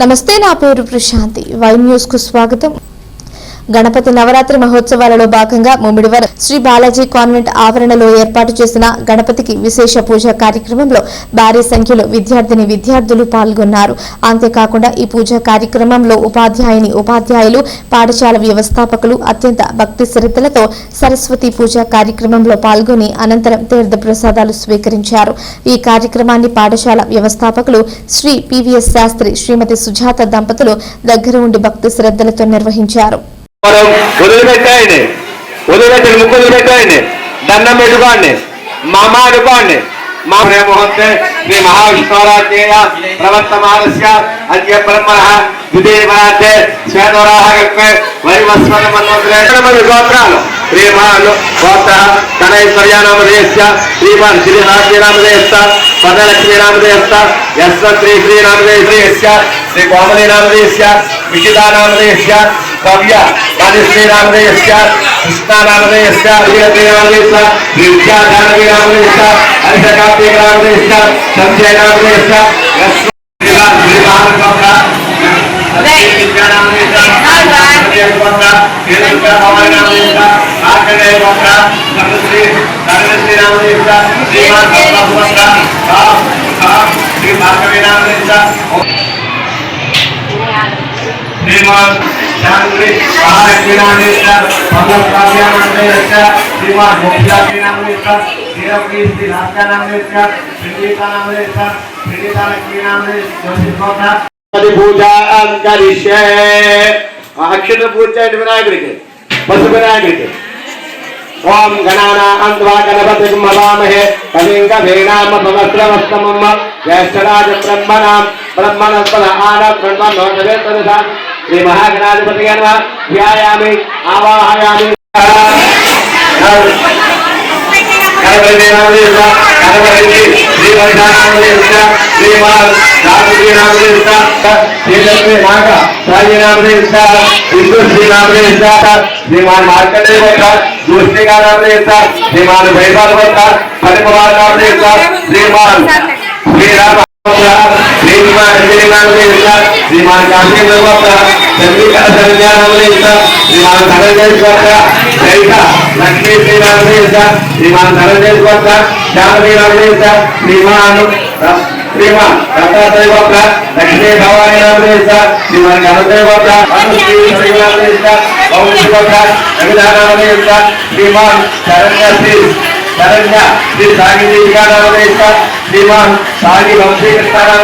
నమస్తే, నా పేరు ప్రశాంతి. వై న్యూస్ కు స్వాగతం. గణపతి నవరాత్రి మహోత్సవాలలో భాగంగా ముమ్మిడివరం శ్రీ బాలాజీ కాన్వెంట్ ఆవరణలో ఏర్పాటు చేసిన గణపతికి విశేష పూజా కార్యక్రమంలో భారీ సంఖ్యలో విద్యార్థులు పాల్గొన్నారు. అంతేకాకుండా ఈ పూజా కార్యక్రమంలో ఉపాధ్యాయులు, పాఠశాల వ్యవస్థాపకులు అత్యంత భక్తి శ్రద్ధలతో సరస్వతి పూజా కార్యక్రమంలో పాల్గొని అనంతరం తీర్థ ప్రసాదాలు స్వీకరించారు. ఈ కార్యక్రమాన్ని పాఠశాల వ్యవస్థాపకులు శ్రీ పివిఎస్ శాస్త్రి, శ్రీమతి సుజాత దంపతులు దగ్గర ఉండి భక్తి శ్రద్ధలతో నిర్వహించారు. వదిలిపెట్టాయని ముగ్గులు పెట్టాయని దండం పెట్టుకోండి, మామ అనుకోండి. ముహూర్తే శ్రీ మహావిష్ణురాజ్ఞేయ ప్రవర్తమానస్య అద్య బ్రహ్మణ ద్వితీయమాతే శ్వేతవరాహకల్పే వైవస్వత మన్వంతరే గోత్రాలు శ్రీమాన్ గోత్ర కనైశ్వర్యానామధేయస్య శ్రీమాన్ శ్రీరాజ్యనామధేయస్య పదలక్ష్మీనామధేయస్య యశ్వశ్రీ శ్రీనామధేయస్య శ్రీ కోమలీనామధేయస్య విజితానామధేయస్య భవ్య రాజశ్రీనామధేయస్య కృష్ణానామధేయస్య వీరశ్రీనామధేయస్య విద్యాధానవీనామధేయస్య హరిషకార్తీకనామధేయస్య సంజయనామధేయస్య అక్షర పూజ వినాయకుడికి పశు వినాయకుడికి ఓం గణానాం త్వా గణపతిం హవామహే కవిం కవీనామ భవస్రవస్తమం జ్యేష్ఠరాజ బ్రహ్మణస్పద ఆనబ్రహ్మణోదవే తదసా శ్రీ మహాగణాధిపతిగా నమః ధ్యాయామి ఆవాహయామి. श्रीमान मार्कंडेय दूसरी का नाम लेता श्रीमान भैरव होता परिवार नाम लेता श्रीमान श्रीराम श्रीमान काशी होता चंद्रिका संज्ञा नाम लेता श्रीमान धनंजय होता जैसा लक्ष्मी श्री नाम लेता श्रीमान धनंजय होता श्यामी नाम लेता श्रीमान दत्तात्रेय होता लक्ष्मी भवानी नाम लेता श्रीमान गणपति होता श्री नाम लेता श्रीमान शरण्य श्री सागी जी का नाम श्रीमान सागी वंशी कृष्णा नाम